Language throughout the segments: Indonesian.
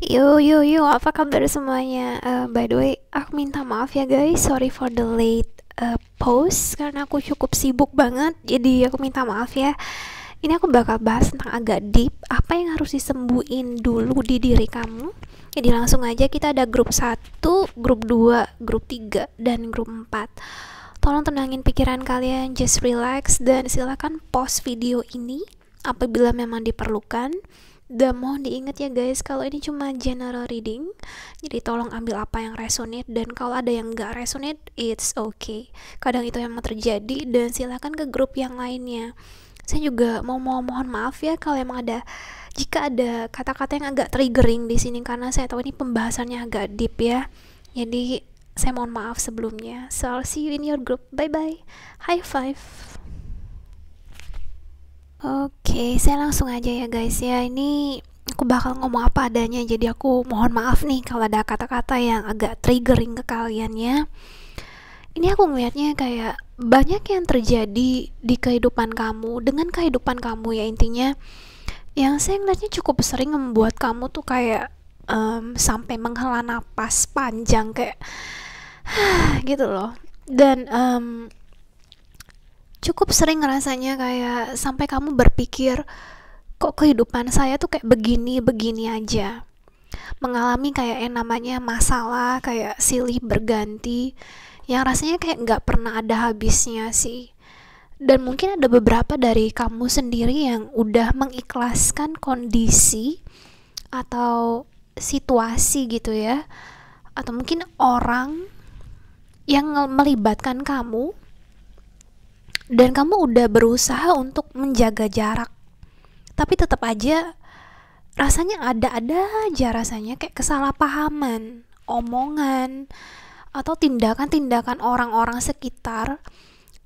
Yo, apa kabar semuanya? By the way, aku minta maaf ya guys, sorry for the late post karena aku cukup sibuk banget, jadi aku minta maaf ya. Ini aku bakal bahas tentang agak deep, apa yang harus disembuhin dulu di diri kamu. Jadi langsung aja, kita ada grup 1, grup 2, grup 3, dan grup 4. Tolong tenangin pikiran kalian, just relax, dan silakan pause video ini apabila memang diperlukan. Dan mohon diingat ya guys, kalau ini cuma general reading, jadi tolong ambil apa yang resonate, dan kalau ada yang nggak resonate, it's okay. Kadang itu memang terjadi, dan silakan ke grup yang lainnya. Saya juga mau mohon maaf ya kalau emang jika ada kata-kata yang agak triggering di sini, karena saya tahu ini pembahasannya agak deep ya. Jadi saya mohon maaf sebelumnya. So I'll see you in your group. Bye bye. High five. Oke, saya langsung aja ya guys ya. Ini aku bakal ngomong apa adanya, jadi aku mohon maaf nih kalau ada kata-kata yang agak triggering ke kalian ya. Ini aku ngelihatnya kayak banyak yang terjadi di kehidupan kamu, dengan kehidupan kamu ya intinya. Yang saya ngeliatnya cukup sering membuat kamu tuh kayak sampai menghela napas panjang kayak gitu loh. Dan cukup sering rasanya kayak sampai kamu berpikir, kok kehidupan saya tuh kayak begini-begini aja. Mengalami kayak yang namanya masalah kayak silih berganti, yang rasanya kayak nggak pernah ada habisnya sih. Dan mungkin ada beberapa dari kamu sendiri yang udah mengikhlaskan kondisi atau situasi gitu ya, atau mungkin orang yang melibatkan kamu, dan kamu udah berusaha untuk menjaga jarak, tapi tetap aja rasanya ada-ada aja, rasanya kayak kesalahpahaman, omongan, atau tindakan-tindakan orang-orang sekitar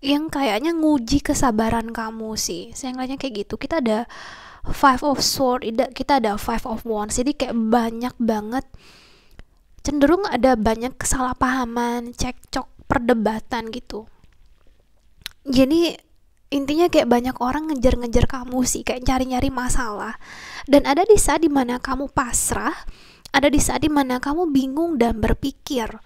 yang kayaknya nguji kesabaran kamu sih. Saya ngeliatnya kayak gitu. Kita ada Five of Swords, kita ada Five of Wands, jadi kayak banyak banget, cenderung ada banyak kesalahpahaman, cekcok, perdebatan gitu. Jadi intinya kayak banyak orang ngejar-ngejar kamu sih, kayak cari-nyari masalah. Dan ada di saat dimana kamu pasrah, ada di saat dimana kamu bingung dan berpikir,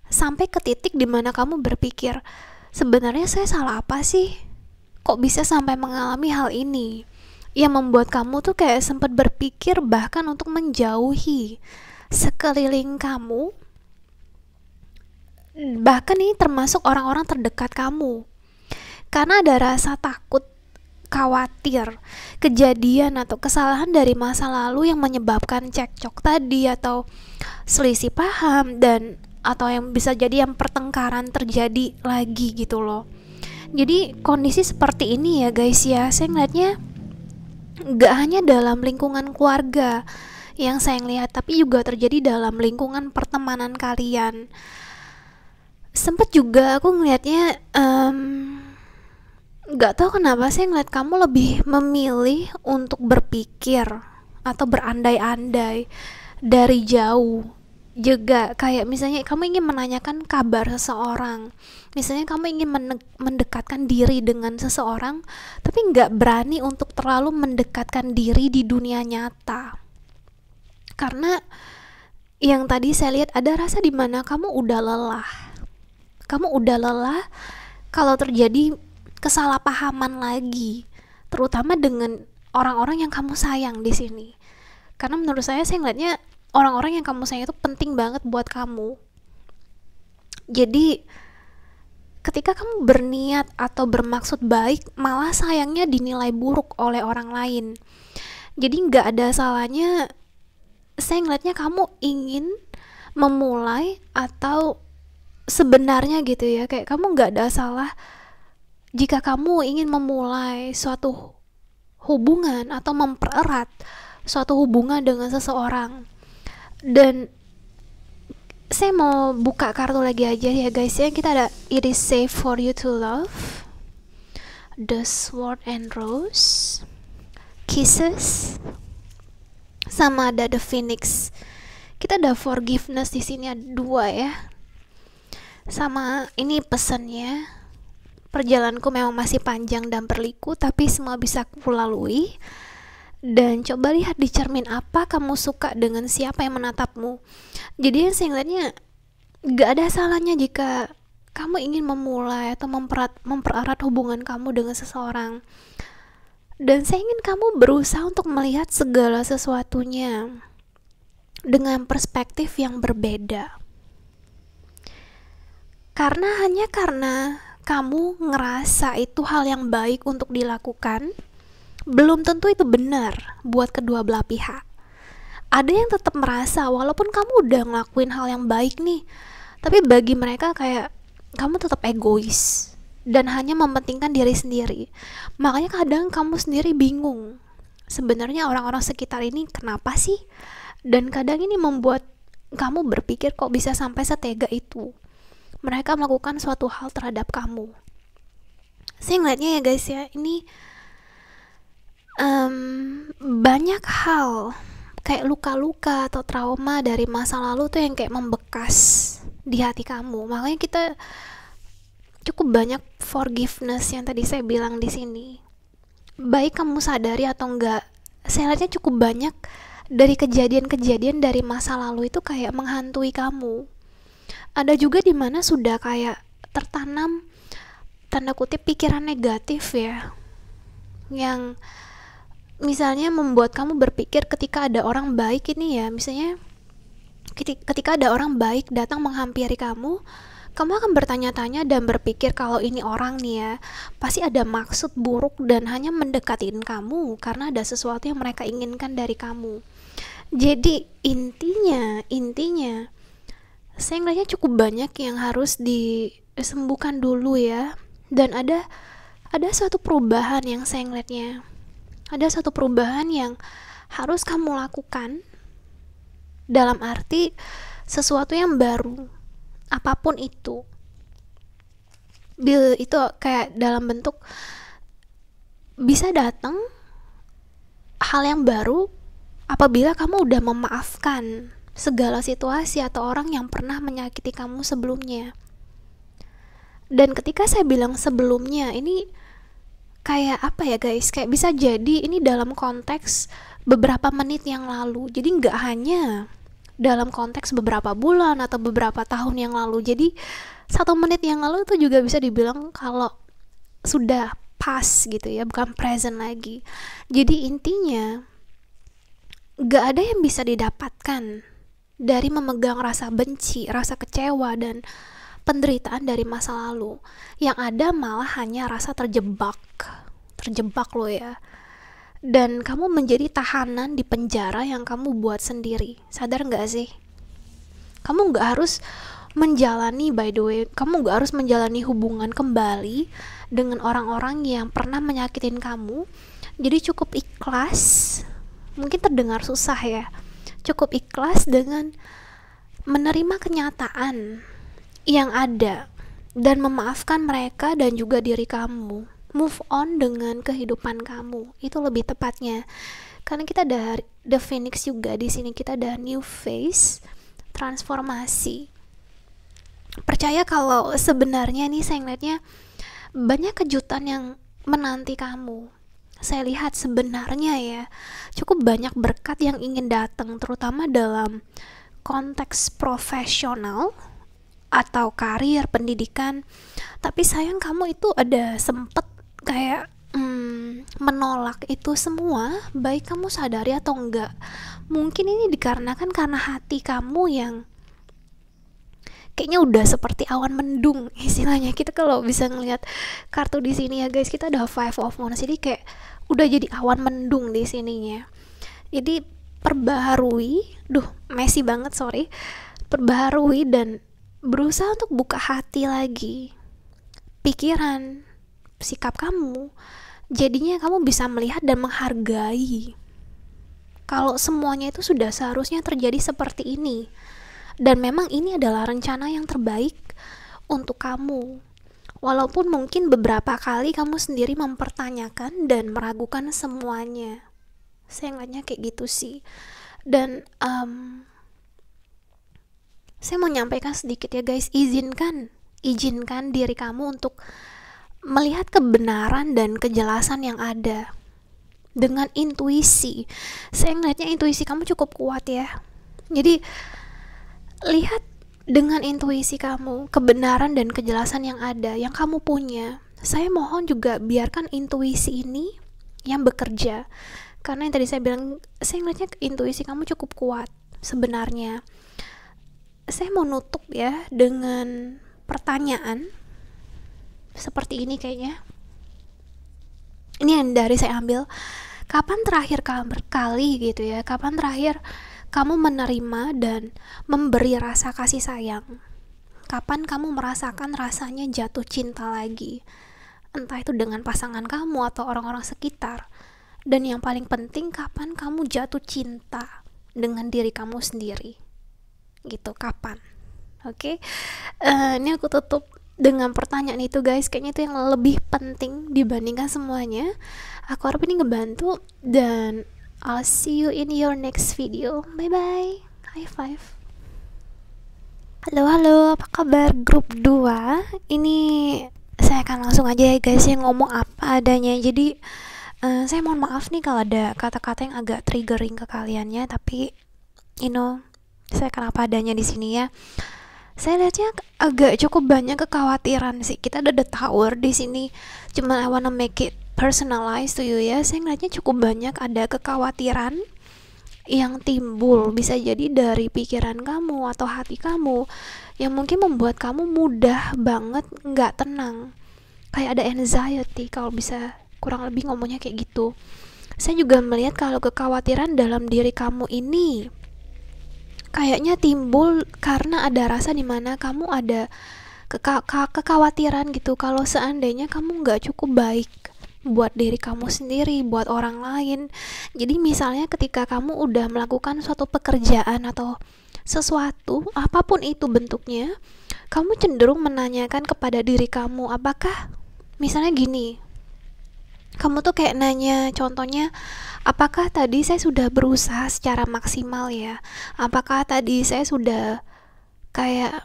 sampai ke titik dimana kamu berpikir, sebenarnya saya salah apa sih? Kok bisa sampai mengalami hal ini? Yang membuat kamu tuh kayak sempat berpikir bahkan untuk menjauhi sekeliling kamu, bahkan ini termasuk orang-orang terdekat kamu. Karena ada rasa takut, khawatir, kejadian atau kesalahan dari masa lalu yang menyebabkan cekcok tadi, atau selisih paham, dan atau yang bisa jadi yang pertengkaran terjadi lagi gitu loh. Jadi kondisi seperti ini ya guys ya, saya ngeliatnya gak hanya dalam lingkungan keluarga yang saya ngeliat, tapi juga terjadi dalam lingkungan pertemanan kalian. Sempet juga aku ngeliatnya gak tahu kenapa saya ngeliat kamu lebih memilih untuk berpikir atau berandai-andai dari jauh. Juga kayak misalnya kamu ingin menanyakan kabar seseorang, misalnya kamu ingin mendekatkan diri dengan seseorang, tapi gak berani untuk terlalu mendekatkan diri di dunia nyata. Karena yang tadi saya lihat ada rasa dimana kamu udah lelah. Kamu udah lelah kalau terjadi kesalahpahaman lagi, terutama dengan orang-orang yang kamu sayang di sini. Karena menurut saya ngeliatnya orang-orang yang kamu sayang itu penting banget buat kamu. Jadi ketika kamu berniat atau bermaksud baik, malah sayangnya dinilai buruk oleh orang lain. Jadi nggak ada salahnya saya ngeliatnya kamu ingin memulai, atau sebenarnya gitu ya, kayak kamu nggak ada salah jika kamu ingin memulai suatu hubungan atau mempererat suatu hubungan dengan seseorang. Dan saya mau buka kartu lagi aja ya guys ya. Kita ada It is safe for you to love, The Sword and Rose, Kisses, sama ada The Phoenix. Kita ada Forgiveness di sini, ada 2 ya. Sama ini pesannya, perjalananku memang masih panjang dan berliku, tapi semua bisa kulalui. Dan coba lihat di cermin, apa kamu suka dengan siapa yang menatapmu. Jadi yang saya ngeliatnya, gak ada salahnya jika kamu ingin memulai atau mempererat hubungan kamu dengan seseorang. Dan saya ingin kamu berusaha untuk melihat segala sesuatunya dengan perspektif yang berbeda. Hanya karena kamu ngerasa itu hal yang baik untuk dilakukan, belum tentu itu benar buat kedua belah pihak. Ada yang tetap merasa walaupun kamu udah ngelakuin hal yang baik nih, tapi bagi mereka kayak kamu tetap egois dan hanya mementingkan diri sendiri. Makanya kadang kamu sendiri bingung, sebenarnya orang-orang sekitar ini kenapa sih? Dan kadang ini membuat kamu berpikir kok bisa sampai setega itu mereka melakukan suatu hal terhadap kamu. Saya ngeliatnya ya guys ya, ini banyak hal kayak luka-luka atau trauma dari masa lalu tuh yang kayak membekas di hati kamu. Makanya kita cukup banyak forgiveness yang tadi saya bilang di sini. Baik kamu sadari atau enggak, saya lihatnya cukup banyak dari kejadian-kejadian dari masa lalu itu kayak menghantui kamu. Ada juga di mana sudah kayak tertanam tanda kutip pikiran negatif ya, yang misalnya membuat kamu berpikir ketika ada orang baik ini ya, misalnya ketika ada orang baik datang menghampiri kamu akan bertanya-tanya dan berpikir kalau ini orang nih ya pasti ada maksud buruk dan hanya mendekatin kamu karena ada sesuatu yang mereka inginkan dari kamu. Jadi intinya saya ngeliatnya cukup banyak yang harus disembuhkan dulu ya. Dan ada suatu perubahan yang saya ngeliatnya, ada suatu perubahan yang harus kamu lakukan, dalam arti sesuatu yang baru, apapun itu. Itu kayak dalam bentuk bisa datang hal yang baru apabila kamu udah memaafkan segala situasi atau orang yang pernah menyakiti kamu sebelumnya. Dan ketika saya bilang sebelumnya, ini kayak apa ya guys, kayak bisa jadi ini dalam konteks beberapa menit yang lalu. Jadi nggak hanya dalam konteks beberapa bulan atau beberapa tahun yang lalu. Jadi 1 menit yang lalu itu juga bisa dibilang kalau sudah past gitu ya, bukan present lagi. Jadi intinya nggak ada yang bisa didapatkan dari memegang rasa benci, rasa kecewa dan penderitaan dari masa lalu. Yang ada malah hanya rasa terjebak loh ya. Dan kamu menjadi tahanan di penjara yang kamu buat sendiri. Sadar gak sih? Kamu gak harus menjalani, by the way, kamu gak harus menjalani hubungan kembali dengan orang-orang yang pernah menyakitin kamu. Jadi cukup ikhlas. Mungkin terdengar susah ya. Cukup ikhlas dengan menerima kenyataan yang ada dan memaafkan mereka dan juga diri kamu. Move on dengan kehidupan kamu, itu lebih tepatnya. Karena kita ada The Phoenix juga di sini, kita ada new phase, transformasi. Percaya kalau sebenarnya nih saya ngeliatnya banyak kejutan yang menanti kamu. Saya lihat sebenarnya ya cukup banyak berkat yang ingin datang, terutama dalam konteks profesional atau karir, pendidikan. Tapi sayang kamu itu ada sempet kayak menolak itu semua, baik kamu sadari atau enggak. Mungkin ini dikarenakan karena hati kamu yang kayaknya udah seperti awan mendung istilahnya. Kita kalau bisa ngelihat kartu di sini ya guys, kita ada 5 of Wands, jadi kayak udah jadi awan mendung di sininya. Jadi perbaharui, messy banget sorry, perbaharui dan berusaha untuk buka hati lagi, pikiran, sikap kamu. Jadinya kamu bisa melihat dan menghargai kalau semuanya itu sudah seharusnya terjadi seperti ini. Dan memang ini adalah rencana yang terbaik untuk kamu. Walaupun mungkin beberapa kali kamu sendiri mempertanyakan dan meragukan semuanya. Saya ngeliatnya kayak gitu sih. Dan saya mau nyampaikan sedikit ya guys, izinkan diri kamu untuk melihat kebenaran dan kejelasan yang ada dengan intuisi. Saya ngeliatnya intuisi kamu cukup kuat ya. Jadi lihat dengan intuisi kamu, kebenaran dan kejelasan yang ada, yang kamu punya. Saya mohon juga biarkan intuisi ini yang bekerja. Karena yang tadi saya bilang, saya ngeliatnya intuisi kamu cukup kuat sebenarnya. Saya mau nutup ya dengan pertanyaan seperti ini kayaknya. Ini yang dari saya ambil. Kapan terakhir kali gitu ya, kapan terakhir kamu menerima dan memberi rasa kasih sayang? Kapan kamu merasakan rasanya jatuh cinta lagi? Entah itu dengan pasangan kamu atau orang-orang sekitar. Dan yang paling penting, kapan kamu jatuh cinta dengan diri kamu sendiri? Gitu, kapan? Oke, ini aku tutup dengan pertanyaan itu guys. Kayaknya itu yang lebih penting dibandingkan semuanya. Aku harap ini ngebantu, dan I'll see you in your next video. Bye bye. High five. Halo, apa kabar grup 2? Ini saya akan langsung aja ya guys, yang ngomong apa adanya. Jadi saya mohon maaf nih kalau ada kata-kata yang agak triggering ke kaliannya, tapi saya akan apa adanya di sini ya. Saya lihatnya agak cukup banyak kekhawatiran sih. Kita ada the tower di sini. Cuman I wanna make it personalized to you ya. Saya ngeliatnya cukup banyak ada kekhawatiran yang timbul, bisa jadi dari pikiran kamu atau hati kamu, yang mungkin membuat kamu mudah banget nggak tenang. Kayak ada anxiety, kalau bisa kurang lebih ngomongnya kayak gitu. Saya juga melihat kalau kekhawatiran dalam diri kamu ini kayaknya timbul karena ada rasa dimana kamu ada kekhawatiran gitu, kalau seandainya kamu nggak cukup baik buat diri kamu sendiri, buat orang lain. Jadi misalnya ketika kamu udah melakukan suatu pekerjaan atau sesuatu, apapun itu bentuknya, kamu cenderung menanyakan kepada diri kamu, apakah misalnya gini, kamu tuh kayak nanya, contohnya, apakah tadi saya sudah berusaha secara maksimal ya? Apakah tadi saya sudah kayak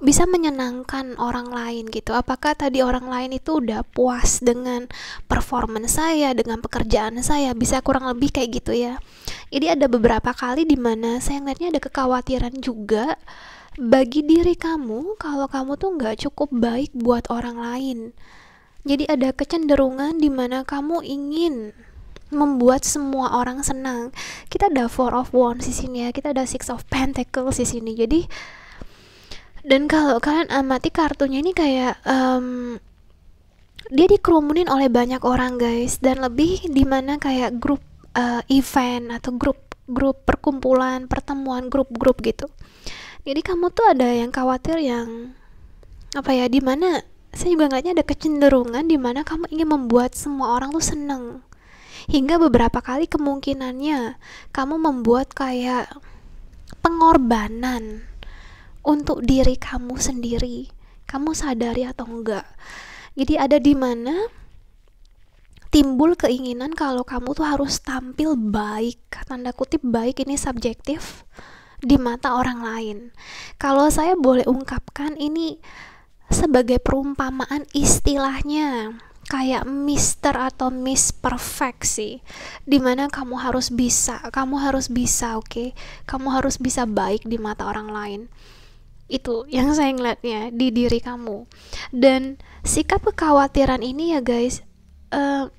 bisa menyenangkan orang lain gitu? Apakah tadi orang lain itu udah puas dengan performance saya, dengan pekerjaan saya? Bisa kurang lebih kayak gitu ya. Jadi ada beberapa kali dimana saya ngeliatnya ada kekhawatiran juga bagi diri kamu, kalau kamu tuh nggak cukup baik buat orang lain. Jadi ada kecenderungan dimana kamu ingin membuat semua orang senang. Kita ada Four of Wands di sini ya, kita ada Six of Pentacles di sini. Jadi, dan kalau kalian amati kartunya ini kayak dia dikerumunin oleh banyak orang guys, dan lebih dimana kayak grup event atau grup perkumpulan, pertemuan grup-grup gitu. Jadi kamu tuh ada yang khawatir, yang apa ya, dimana saya juga ngeliatnya ada kecenderungan dimana kamu ingin membuat semua orang tuh seneng, hingga beberapa kali kemungkinannya kamu membuat kayak pengorbanan untuk diri kamu sendiri. Kamu sadari atau enggak? Jadi ada dimana timbul keinginan kalau kamu tuh harus tampil baik, tanda kutip baik ini subjektif, di mata orang lain. Kalau saya boleh ungkapkan ini sebagai perumpamaan, istilahnya kayak Mister atau Miss Perfect sih, dimana kamu harus bisa, oke? Kamu harus bisa baik di mata orang lain. Itu yang saya ngeliatnya di diri kamu. Dan sikap kekhawatiran ini ya guys,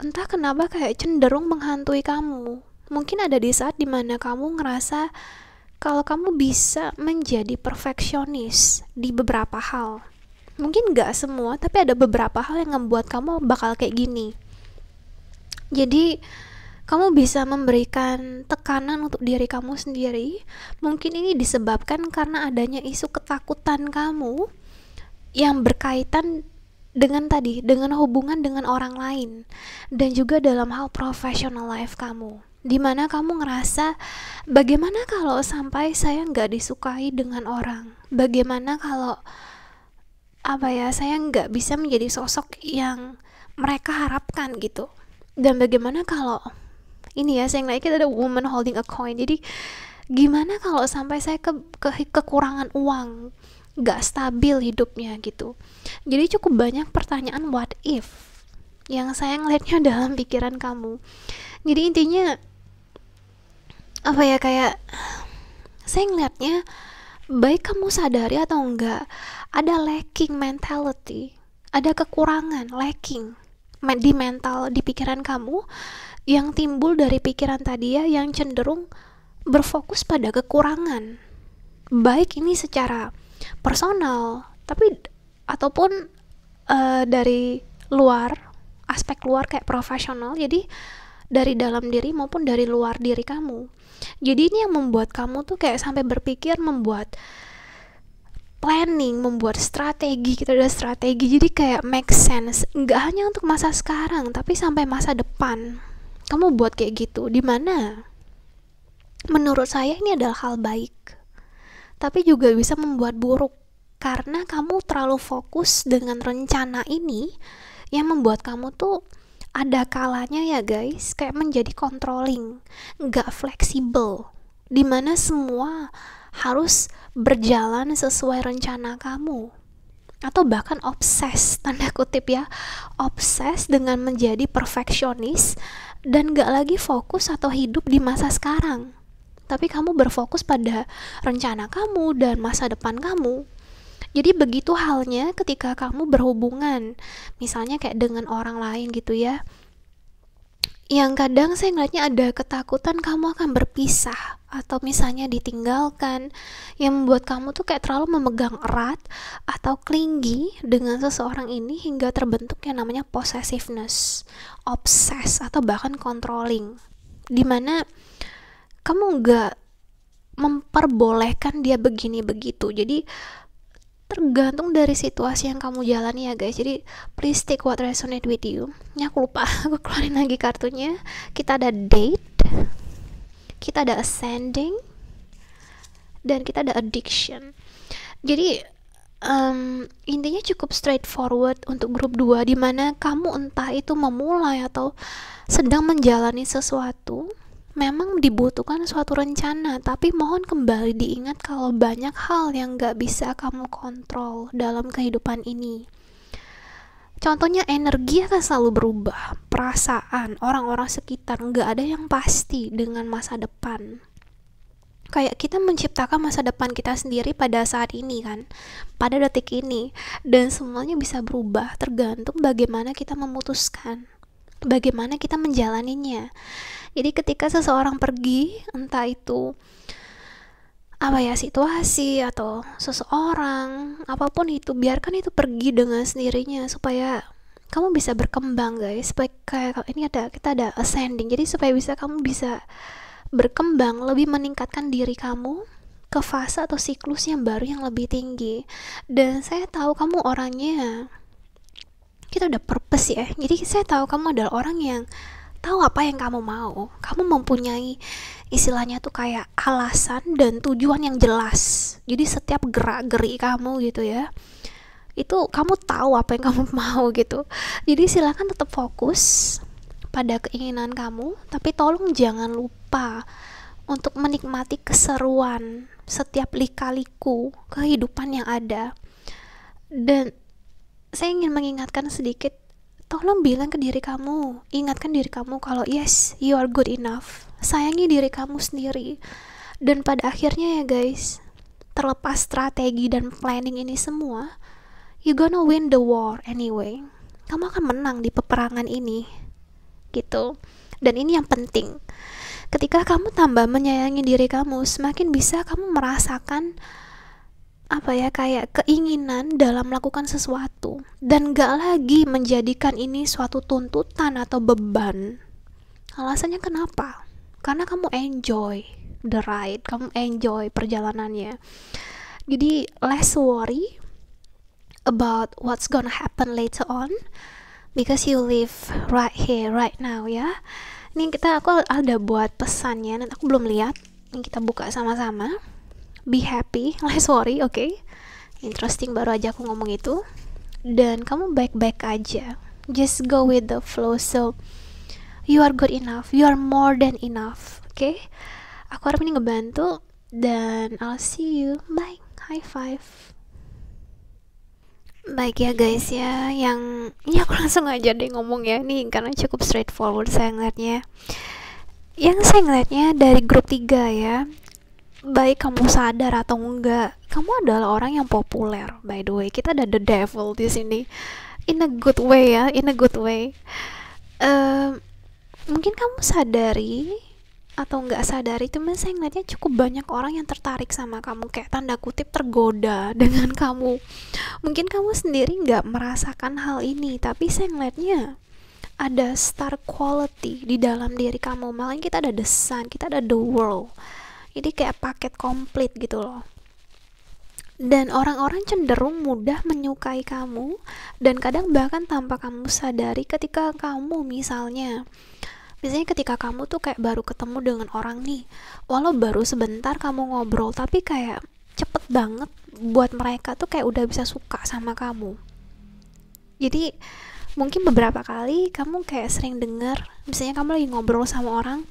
entah kenapa kayak cenderung menghantui kamu. Mungkin ada di saat dimana kamu ngerasa kalau kamu bisa menjadi perfeksionis di beberapa hal. Mungkin gak semua, tapi ada beberapa hal yang membuat kamu bakal kayak gini. Jadi kamu bisa memberikan tekanan untuk diri kamu sendiri. Mungkin ini disebabkan karena adanya isu ketakutan kamu yang berkaitan dengan tadi, dengan hubungan dengan orang lain, dan juga dalam hal professional life kamu, dimana kamu ngerasa, bagaimana kalau sampai saya nggak disukai dengan orang? Bagaimana kalau saya nggak bisa menjadi sosok yang mereka harapkan gitu? Dan bagaimana kalau ini ya, saya ngeliat kita ada woman holding a coin. Jadi gimana kalau sampai saya kekurangan uang, nggak stabil hidupnya gitu? Jadi cukup banyak pertanyaan what if yang saya ngelihatnya dalam pikiran kamu. Jadi intinya apa ya, kayak saya ngelihatnya, baik kamu sadari atau enggak, ada lacking mentality, ada kekurangan lacking di mental, di pikiran kamu, yang timbul dari pikiran tadi ya, yang cenderung berfokus pada kekurangan, baik ini secara personal tapi ataupun dari luar, aspek luar kayak profesional. Jadi dari dalam diri maupun dari luar diri kamu. Jadi ini yang membuat kamu tuh kayak sampai berpikir, membuat planning, membuat strategi, kita ada strategi, jadi kayak make sense, nggak hanya untuk masa sekarang tapi sampai masa depan kamu buat kayak gitu. Dimana menurut saya ini adalah hal baik, tapi juga bisa membuat buruk karena kamu terlalu fokus dengan rencana ini, yang membuat kamu tuh ada kalanya ya guys, kayak menjadi controlling, nggak fleksibel, dimana semua harus berjalan sesuai rencana kamu, atau bahkan obses, tanda kutip ya, obses dengan menjadi perfeksionis dan gak lagi fokus atau hidup di masa sekarang, tapi kamu berfokus pada rencana kamu dan masa depan kamu. Jadi begitu halnya ketika kamu berhubungan, misalnya kayak dengan orang lain gitu ya, yang kadang saya ngeliatnya ada ketakutan kamu akan berpisah atau misalnya ditinggalkan, yang membuat kamu tuh kayak terlalu memegang erat atau clingy dengan seseorang ini hingga terbentuk yang namanya possessiveness, obses, atau bahkan controlling, dimana kamu nggak memperbolehkan dia begini begitu. Jadi tergantung dari situasi yang kamu jalani ya guys. Jadi please take what resonate with you. Ini aku lupa, aku keluarin lagi kartunya. Kita ada date, kita ada ascending, dan kita ada addiction. Jadi intinya cukup straightforward untuk grup 2, dimana kamu entah itu memulai atau sedang menjalani sesuatu, memang dibutuhkan suatu rencana, tapi mohon kembali diingat kalau banyak hal yang gak bisa kamu kontrol dalam kehidupan ini. Contohnya energi akan selalu berubah, perasaan, orang-orang sekitar, gak ada yang pasti dengan masa depan. Kayak kita menciptakan masa depan kita sendiri pada saat ini kan, pada detik ini, dan semuanya bisa berubah tergantung bagaimana kita memutuskan, bagaimana kita menjalaninya. Jadi ketika seseorang pergi, entah itu apa ya, situasi atau seseorang, apapun itu, biarkan itu pergi dengan sendirinya supaya kamu bisa berkembang guys. Supaya kayak ini kita ada ascending, jadi supaya kamu bisa berkembang, lebih meningkatkan diri kamu ke fase atau siklus yang baru yang lebih tinggi. Dan saya tahu kamu orangnya, kita udah purpose ya, jadi saya tahu kamu adalah orang yang tahu apa yang kamu mau. Kamu mempunyai istilahnya tuh kayak alasan dan tujuan yang jelas. Jadi setiap gerak-gerik kamu gitu ya, itu kamu tahu apa yang kamu mau gitu. Jadi silakan tetap fokus pada keinginan kamu, tapi tolong jangan lupa untuk menikmati keseruan setiap lika-liku kehidupan yang ada. Dan saya ingin mengingatkan sedikit, tolong bilang ke diri kamu, ingatkan diri kamu kalau yes, you are good enough. Sayangi diri kamu sendiri. Dan pada akhirnya ya guys, terlepas strategi dan planning ini semua, you gonna win the war anyway. Kamu akan menang di peperangan ini gitu. Dan ini yang penting, ketika kamu tambah menyayangi diri kamu, semakin bisa kamu merasakan apa ya, kayak keinginan dalam melakukan sesuatu, dan gak lagi menjadikan ini suatu tuntutan atau beban. Alasannya kenapa? Karena kamu enjoy the ride, kamu enjoy perjalanannya. Jadi less worry about what's gonna happen later on, because you live right here, right now ya. Ini aku ada buat pesannya, nanti aku belum lihat. Ini kita buka sama-sama. Be happy, less worry, okay? Interesting, baru aja aku ngomong itu. Dan kamu baik-baik aja. Just go with the flow. So, you are good enough. You are more than enough, okay? Aku harap ini ngebantu. Dan I'll see you. Bye. High five. Baik ya guys ya, yang ini aku langsung aja deh ngomong ya nih karena cukup straightforward saya ngeliatnya. Yang saya ngeliatnya dari grup 3 ya, baik kamu sadar atau enggak, kamu adalah orang yang populer. By the way, kita ada the devil di sini. In a good way ya, in a good way. Eh, Mungkin kamu sadari atau nggak sadari, cuman saya ngeliatnya cukup banyak orang yang tertarik sama kamu, kayak tanda kutip tergoda dengan kamu. Mungkin kamu sendiri nggak merasakan hal ini, tapi saya ngeliatnya ada star quality di dalam diri kamu. Makanya kita ada the sun, kita ada the world. Ini kayak paket komplit gitu loh. Dan orang-orang cenderung mudah menyukai kamu, dan kadang bahkan tanpa kamu sadari ketika kamu misalnya ketika kamu tuh kayak baru ketemu dengan orang nih, walau baru sebentar kamu ngobrol, tapi kayak cepet banget buat mereka tuh kayak udah bisa suka sama kamu. Jadi mungkin beberapa kali kamu kayak sering dengar, misalnya kamu lagi ngobrol sama orang,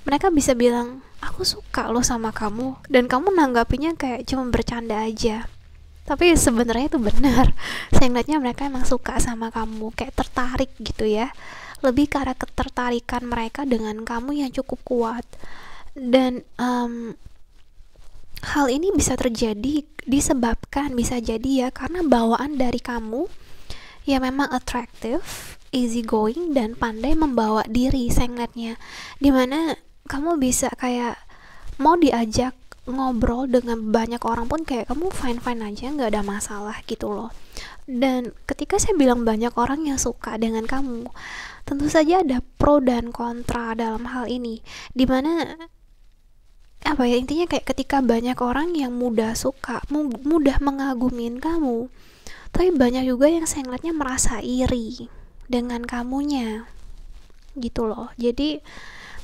mereka bisa bilang, aku suka lo sama kamu, dan kamu nanggapinya kayak cuma bercanda aja. Tapi sebenarnya itu benar. Saya ngeliatnya mereka emang suka sama kamu, kayak tertarik gitu ya. Lebih ke arah ketertarikan mereka dengan kamu yang cukup kuat. Dan hal ini bisa terjadi disebabkan, bisa jadi ya, karena bawaan dari kamu ya memang atraktif, easy going, dan pandai membawa diri. Saya ngeliatnya dimana kamu bisa kayak mau diajak ngobrol dengan banyak orang pun kayak kamu fine fine aja, nggak ada masalah gitu loh. Dan ketika saya bilang banyak orang yang suka dengan kamu, tentu saja ada pro dan kontra dalam hal ini, dimana apa ya, intinya kayak ketika banyak orang yang mudah suka, mudah mengagumin kamu, tapi banyak juga yang saya ngeliatnya merasa iri dengan kamunya gitu loh. Jadi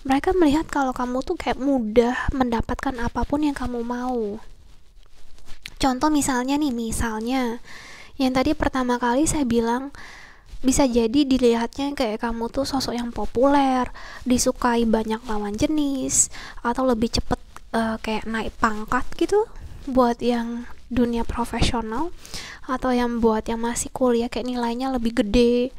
mereka melihat kalau kamu tuh kayak mudah mendapatkan apapun yang kamu mau. Contoh misalnya nih, yang tadi pertama kali saya bilang, bisa jadi dilihatnya kayak kamu tuh sosok yang populer, disukai banyak lawan jenis, atau lebih cepet kayak naik pangkat gitu buat yang dunia profesional, atau yang buat yang masih kuliah kayak nilainya lebih gede.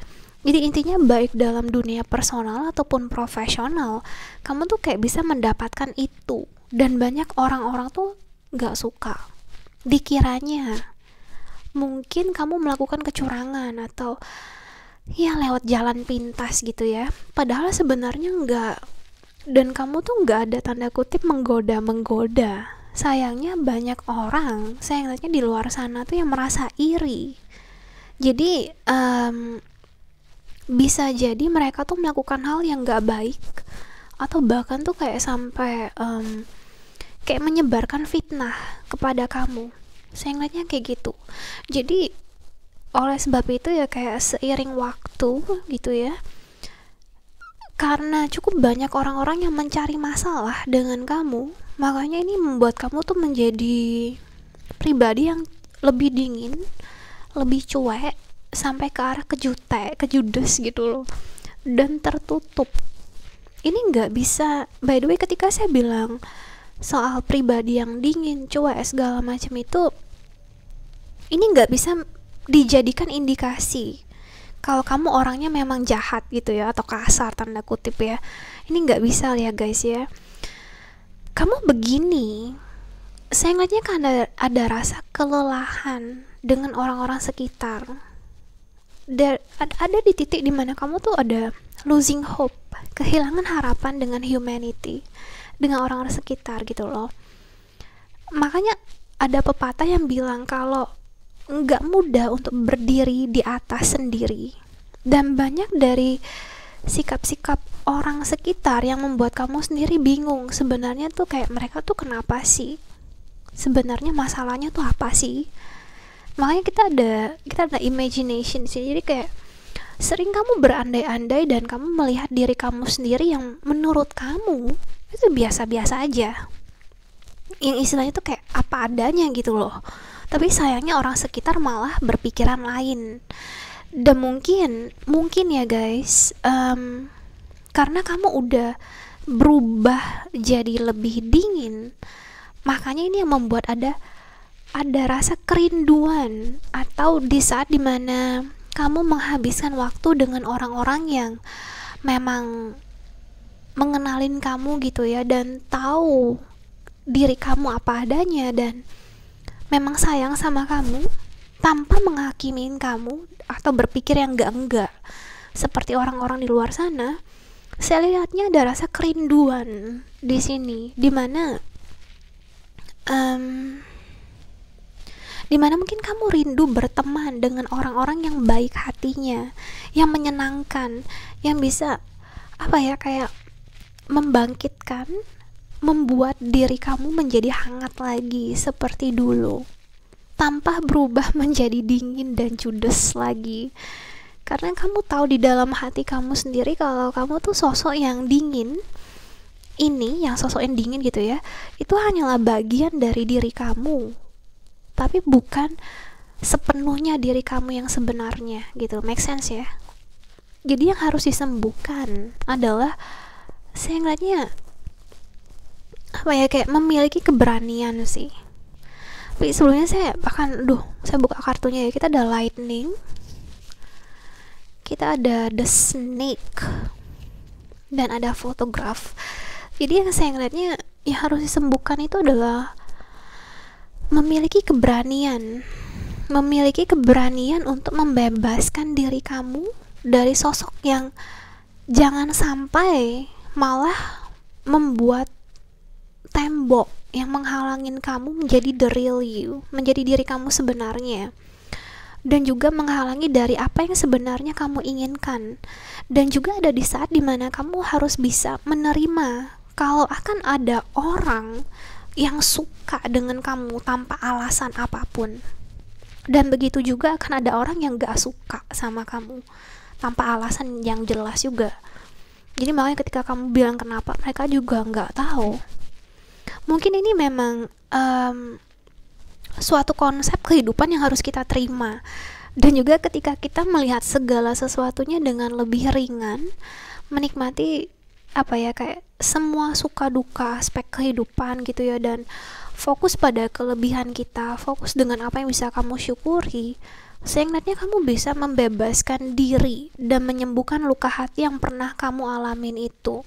Jadi intinya baik dalam dunia personal ataupun profesional, kamu tuh kayak bisa mendapatkan itu. Dan banyak orang-orang tuh gak suka. Dikiranya mungkin kamu melakukan kecurangan atau ya lewat jalan pintas gitu ya. Padahal sebenarnya enggak. Dan kamu tuh gak ada tanda kutip menggoda-menggoda. Sayangnya banyak orang, saya ngeliatnya di luar sana tuh yang merasa iri. Jadi bisa jadi mereka tuh melakukan hal yang gak baik, atau bahkan tuh kayak sampai kayak menyebarkan fitnah kepada kamu. Saya ngeliatnya kayak gitu. Jadi oleh sebab itu ya, kayak seiring waktu gitu ya, karena cukup banyak orang-orang yang mencari masalah dengan kamu, makanya ini membuat kamu tuh menjadi pribadi yang lebih dingin, lebih cuek, sampai ke arah kejudes gitu loh, dan tertutup. Ini nggak bisa, by the way, ketika saya bilang soal pribadi yang dingin, cuek, segala macam itu, ini nggak bisa dijadikan indikasi kalau kamu orangnya memang jahat gitu ya, atau kasar tanda kutip ya. Ini nggak bisa ya guys ya. Kamu begini, saya ngeliatnya kan ada rasa kelelahan dengan orang-orang sekitar. Ada di titik dimana kamu tuh ada losing hope, kehilangan harapan dengan humanity, dengan orang-orang sekitar gitu loh. Makanya ada pepatah yang bilang kalau nggak mudah untuk berdiri di atas sendiri, dan banyak dari sikap-sikap orang sekitar yang membuat kamu sendiri bingung sebenarnya tuh kayak mereka tuh kenapa sih, sebenarnya masalahnya tuh apa sih. Makanya kita ada imagination sih. Jadi kayak sering kamu berandai-andai dan kamu melihat diri kamu sendiri yang menurut kamu itu biasa-biasa aja, yang istilahnya tuh kayak apa adanya gitu loh. Tapi sayangnya orang sekitar malah berpikiran lain. Dan mungkin ya guys, karena kamu udah berubah jadi lebih dingin, makanya ini yang membuat ada ada rasa kerinduan, atau di saat dimana kamu menghabiskan waktu dengan orang-orang yang memang mengenalin kamu gitu ya, dan tahu diri kamu apa adanya, dan memang sayang sama kamu tanpa menghakimin kamu atau berpikir yang enggak seperti orang-orang di luar sana. Saya lihatnya ada rasa kerinduan di sini, dimana dimana mungkin kamu rindu berteman dengan orang-orang yang baik hatinya, yang menyenangkan, yang bisa apa ya, kayak membangkitkan, membuat diri kamu menjadi hangat lagi seperti dulu, tanpa berubah menjadi dingin dan judes lagi. Karena kamu tahu di dalam hati kamu sendiri kalau kamu tuh sosok yang dingin. Ini yang sosok yang dingin gitu ya, itu hanyalah bagian dari diri kamu, tapi bukan sepenuhnya diri kamu yang sebenarnya gitu. Make sense ya? Jadi yang harus disembuhkan adalah, saya ngeliatnya apa ya, kayak memiliki keberanian sih. Tapi sebelumnya saya buka kartunya ya. Kita ada lightning, kita ada the snake, dan ada photograph. Jadi yang saya ngeliatnya yang harus disembuhkan itu adalah memiliki keberanian untuk membebaskan diri kamu dari sosok yang jangan sampai malah membuat tembok yang menghalangin kamu menjadi the real you, menjadi diri kamu sebenarnya, dan juga menghalangi dari apa yang sebenarnya kamu inginkan. Dan juga ada di saat dimana kamu harus bisa menerima kalau akan ada orang yang suka dengan kamu tanpa alasan apapun, dan begitu juga akan ada orang yang gak suka sama kamu tanpa alasan yang jelas juga. Jadi makanya ketika kamu bilang kenapa, mereka juga gak tahu. Mungkin ini memang suatu konsep kehidupan yang harus kita terima. Dan juga ketika kita melihat segala sesuatunya dengan lebih ringan, menikmati apa ya, kayak semua suka duka aspek kehidupan gitu ya, dan fokus pada kelebihan kita, fokus dengan apa yang bisa kamu syukuri. Saya ngeliatnya kamu bisa membebaskan diri dan menyembuhkan luka hati yang pernah kamu alamin itu.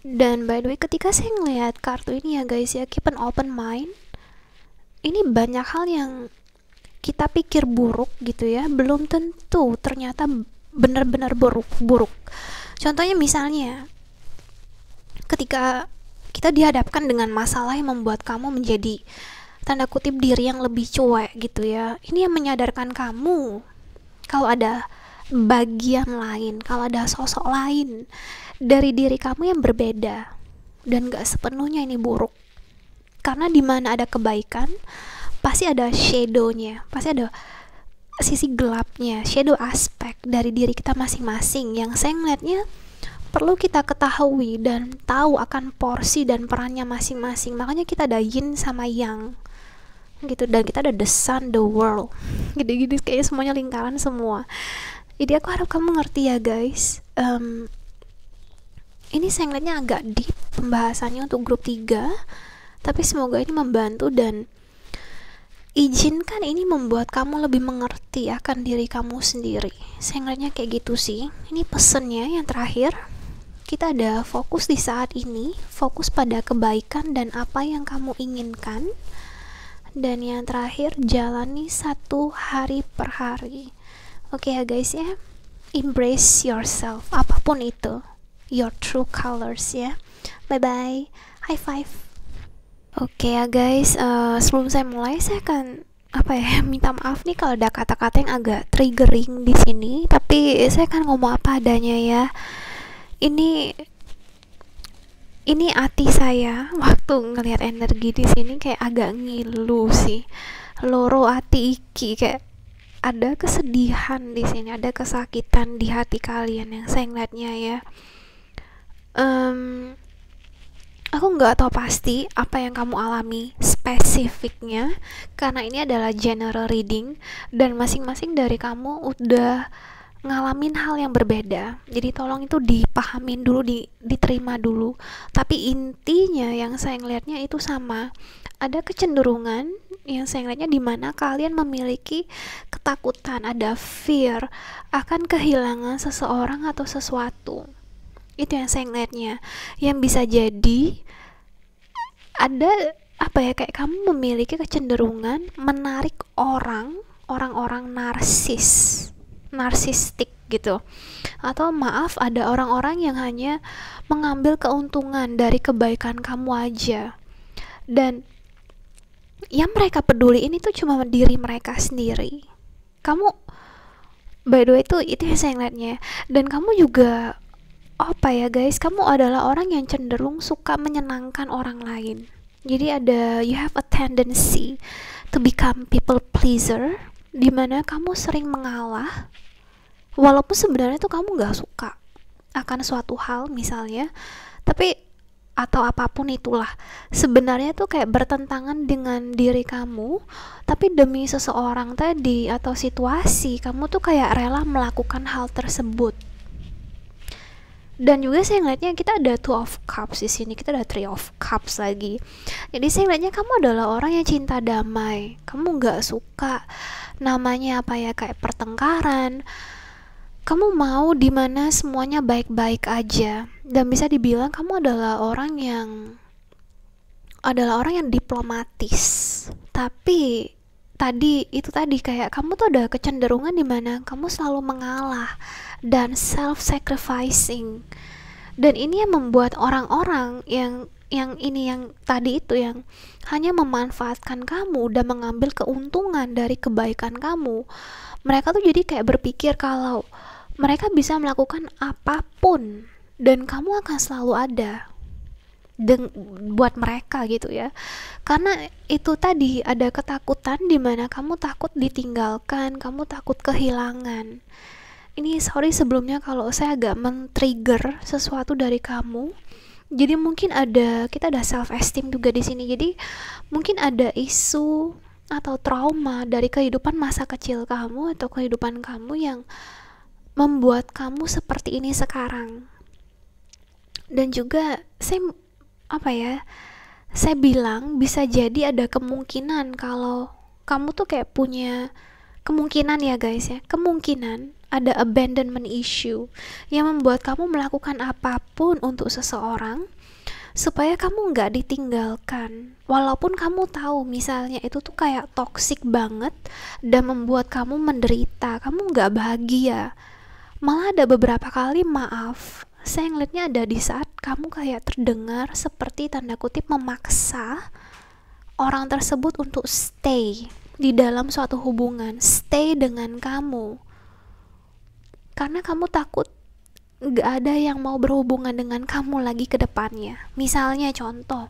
Dan by the way, ketika saya ngeliat kartu ini ya guys ya, keep an open mind. Ini banyak hal yang kita pikir buruk gitu ya, belum tentu ternyata benar-benar buruk. Contohnya misalnya, ketika kita dihadapkan dengan masalah yang membuat kamu menjadi tanda kutip diri yang lebih cuek gitu ya, ini yang menyadarkan kamu kalau ada bagian lain, kalau ada sosok lain dari diri kamu yang berbeda, dan gak sepenuhnya ini buruk. Karena dimana ada kebaikan pasti ada shadownya, pasti ada sisi gelapnya, shadow aspek dari diri kita masing-masing, yang saya ngeliatnya perlu kita ketahui dan tahu akan porsi dan perannya masing-masing. Makanya kita ada yin sama yang gitu, dan kita ada the sun, the world, gitu-gitu, kayak semuanya lingkaran semua. Jadi aku harap kamu ngerti ya guys. Ini saya ngeliatnya agak deep pembahasannya untuk grup 3, tapi semoga ini membantu dan izinkan ini membuat kamu lebih mengerti akan diri kamu sendiri. Saya ngeliatnya kayak gitu sih. Ini pesennya yang terakhir. Kita ada fokus di saat ini, fokus pada kebaikan dan apa yang kamu inginkan. Dan yang terakhir, jalani satu hari per hari. Oke ya guys ya, embrace yourself, apapun itu, your true colors ya. Bye bye, high five. Oke ya guys, sebelum saya mulai, saya akan minta maaf nih kalau ada kata-kata yang agak triggering di sini, tapi saya akan ngomong apa adanya ya. Ini hati saya waktu ngelihat energi di sini kayak agak ngilu sih, loro hati iki, kayak ada kesedihan di sini, ada kesakitan di hati kalian yang saya ngeliatnya ya. Aku nggak tahu pasti apa yang kamu alami spesifiknya, karena ini adalah general reading dan masing-masing dari kamu udah ngalamin hal yang berbeda. Jadi tolong itu dipahamin dulu, diterima dulu. Tapi intinya yang saya ngelihatnya itu sama. Ada kecenderungan yang saya ngeliatnya di mana kalian memiliki ketakutan, ada fear akan kehilangan seseorang atau sesuatu. Itu yang saya ngeliatnya, yang bisa jadi ada apa ya, kayak kamu memiliki kecenderungan menarik orang-orang narsistik gitu, atau maaf, ada orang-orang yang hanya mengambil keuntungan dari kebaikan kamu aja, dan yang mereka peduli ini tuh cuma diri mereka sendiri. Kamu, by the way, itu yang saya ngeliatnya. Dan kamu juga apa ya guys, kamu adalah orang yang cenderung suka menyenangkan orang lain. Jadi you have a tendency to become people pleaser, dimana kamu sering mengalah walaupun sebenarnya tuh kamu gak suka akan suatu hal misalnya, tapi atau apapun itulah, sebenarnya tuh kayak bertentangan dengan diri kamu, tapi demi seseorang tadi atau situasi kamu tuh kayak rela melakukan hal tersebut. Dan juga saya ngeliatnya kita ada Two of Cups di sini, kita ada Three of Cups lagi. Jadi saya ngeliatnya kamu adalah orang yang cinta damai. Kamu nggak suka namanya apa ya, kayak pertengkaran. Kamu mau dimana semuanya baik-baik aja. Dan bisa dibilang kamu adalah orang yang diplomatis. Tapi itu tadi kayak kamu tuh ada kecenderungan dimana kamu selalu mengalah dan self-sacrificing, dan ini yang membuat orang-orang yang tadi itu yang hanya memanfaatkan kamu dan mengambil keuntungan dari kebaikan kamu, mereka tuh jadi kayak berpikir kalau mereka bisa melakukan apapun dan kamu akan selalu ada buat mereka gitu ya. Karena itu tadi ada ketakutan di mana kamu takut ditinggalkan, kamu takut kehilangan. Ini sorry sebelumnya kalau saya agak men-trigger sesuatu dari kamu. Jadi mungkin kita ada self esteem juga di sini. Jadi mungkin ada isu atau trauma dari kehidupan masa kecil kamu atau kehidupan kamu yang membuat kamu seperti ini sekarang. Dan juga saya bilang bisa jadi ada kemungkinan kalau kamu tuh kayak punya kemungkinan ya guys ya, kemungkinan ada abandonment issue yang membuat kamu melakukan apapun untuk seseorang supaya kamu nggak ditinggalkan, walaupun kamu tahu misalnya itu tuh kayak toxic banget dan membuat kamu menderita, kamu nggak bahagia. Malah ada beberapa kali, maaf, saya ngeliatnya ada di saat kamu kayak terdengar seperti tanda kutip memaksa orang tersebut untuk stay di dalam suatu hubungan, stay dengan kamu, karena kamu takut gak ada yang mau berhubungan dengan kamu lagi ke depannya. Misalnya contoh,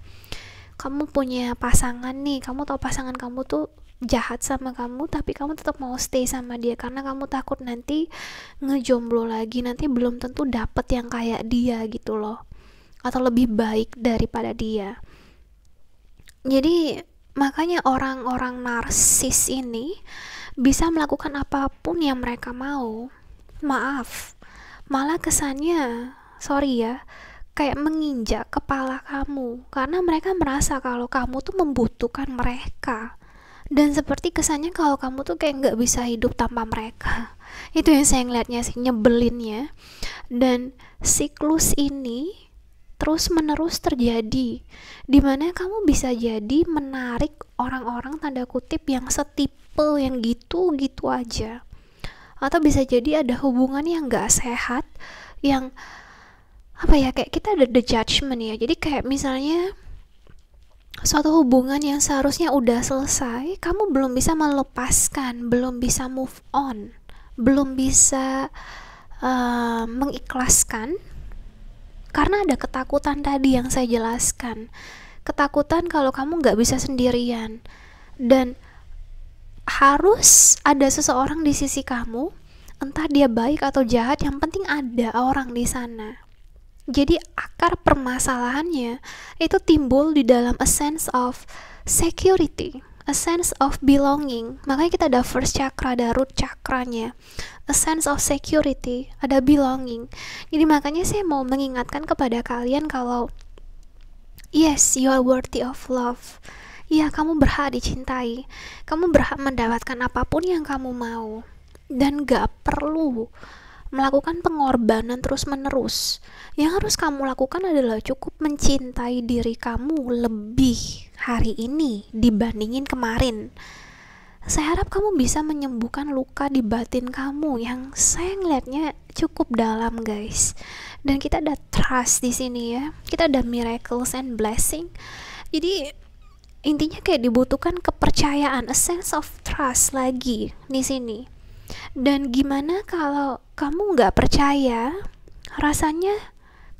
kamu punya pasangan nih, kamu tahu pasangan kamu tuh jahat sama kamu, tapi kamu tetap mau stay sama dia karena kamu takut nanti ngejomblo lagi, nanti belum tentu dapet yang kayak dia gitu loh, atau lebih baik daripada dia. Jadi makanya orang-orang narsis ini bisa melakukan apapun yang mereka mau. Maaf, malah kesannya, sorry ya, kayak menginjak kepala kamu karena mereka merasa kalau kamu tuh membutuhkan mereka, dan seperti kesannya kalau kamu tuh kayak nggak bisa hidup tanpa mereka. Itu yang saya ngeliatnya sih, nyebelinnya. Dan siklus ini terus menerus terjadi, dimana kamu bisa jadi menarik orang-orang tanda kutip yang setipe, yang gitu-gitu aja. Atau bisa jadi ada hubungan yang gak sehat, yang kayak kita ada the judgment ya. Jadi kayak misalnya suatu hubungan yang seharusnya udah selesai, kamu belum bisa melepaskan, belum bisa move on, belum bisa mengikhlaskan, karena ada ketakutan tadi yang saya jelaskan. Ketakutan kalau kamu gak bisa sendirian, dan harus ada seseorang di sisi kamu, entah dia baik atau jahat, yang penting ada orang di sana. Jadi akar permasalahannya itu timbul di dalam a sense of security, a sense of belonging. Makanya kita ada first chakra, ada root chakranya, a sense of security, ada belonging. Jadi makanya saya mau mengingatkan kepada kalian kalau yes, you are worthy of love. Ya, kamu berhak dicintai. Kamu berhak mendapatkan apapun yang kamu mau. Dan gak perlu melakukan pengorbanan terus-menerus. Yang harus kamu lakukan adalah cukup mencintai diri kamu lebih hari ini dibandingin kemarin. Saya harap kamu bisa menyembuhkan luka di batin kamu yang saya ngeliatnya cukup dalam, guys. Dan kita ada trust di sini ya. Kita ada miracles and blessing. Jadi intinya kayak dibutuhkan kepercayaan, a sense of trust lagi di sini. Dan gimana kalau kamu nggak percaya? Rasanya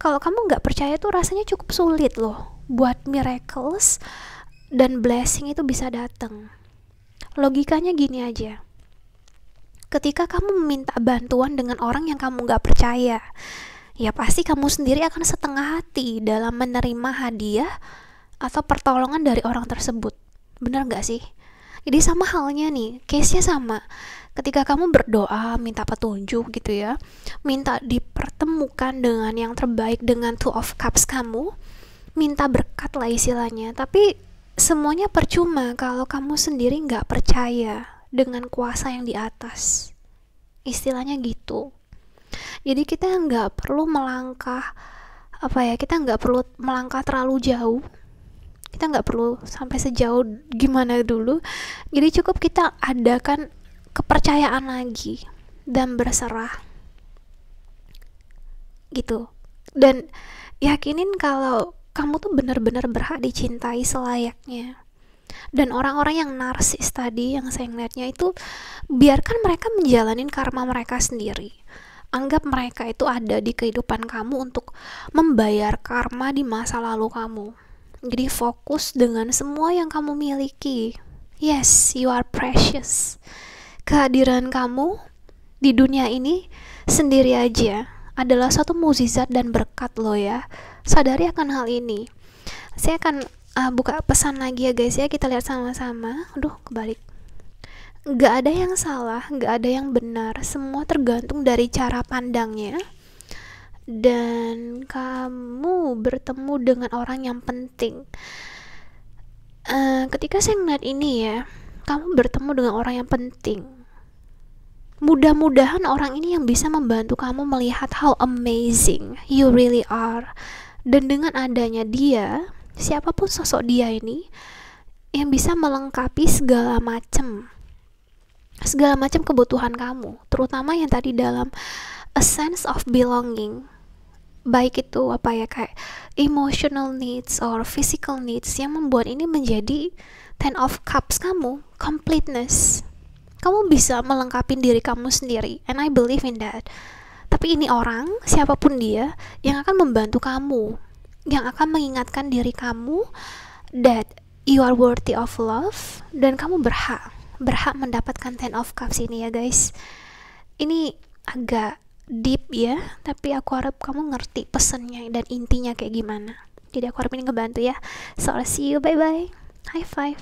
kalau kamu nggak percaya tuh rasanya cukup sulit loh buat miracles dan blessing itu bisa datang. Logikanya gini aja. Ketika kamu meminta bantuan dengan orang yang kamu nggak percaya, ya pasti kamu sendiri akan setengah hati dalam menerima hadiah atau pertolongan dari orang tersebut. Bener nggak sih? Jadi sama halnya nih, case-nya sama. Ketika kamu berdoa, minta petunjuk gitu ya, minta dipertemukan dengan yang terbaik dengan Two of Cups kamu, minta berkat lah istilahnya. Tapi semuanya percuma kalau kamu sendiri nggak percaya dengan kuasa yang di atas. Istilahnya gitu. Jadi kita nggak perlu melangkah, kita nggak perlu melangkah terlalu jauh. Kita nggak perlu sampai sejauh gimana dulu. Jadi cukup kita adakan kepercayaan lagi dan berserah gitu. Dan yakinin kalau kamu tuh benar-benar berhak dicintai selayaknya. Dan orang-orang yang narsis tadi yang saya ngeliatnya itu, biarkan mereka menjalanin karma mereka sendiri. Anggap mereka itu ada di kehidupan kamu untuk membayar karma di masa lalu kamu. Jadi fokus dengan semua yang kamu miliki. Yes, you are precious. Kehadiran kamu di dunia ini sendiri aja adalah suatu mukjizat dan berkat loh ya. Sadari akan hal ini. Saya akan buka pesan lagi ya guys ya. Kita lihat sama-sama. Aduh, kebalik. Gak ada yang salah, gak ada yang benar. Semua tergantung dari cara pandangnya. Dan kamu bertemu dengan orang yang penting. Ketika saya ngeliat ini ya, kamu bertemu dengan orang yang penting. Mudah-mudahan orang ini yang bisa membantu kamu melihat how amazing you really are. Dan dengan adanya dia, siapapun sosok dia ini, yang bisa melengkapi segala macam kebutuhan kamu, terutama yang tadi dalam a sense of belonging. Baik itu kayak emotional needs or physical needs yang membuat ini menjadi Ten of Cups kamu, completeness. Kamu bisa melengkapi diri kamu sendiri, and I believe in that. Tapi ini orang, siapapun dia, yang akan membantu kamu, yang akan mengingatkan diri kamu that you are worthy of love, dan kamu berhak mendapatkan Ten of Cups ini ya guys. Ini agak deep ya, tapi aku harap kamu ngerti pesannya dan intinya kayak gimana. Jadi aku harap ini ngebantu ya. So I'll see you, bye bye, high five.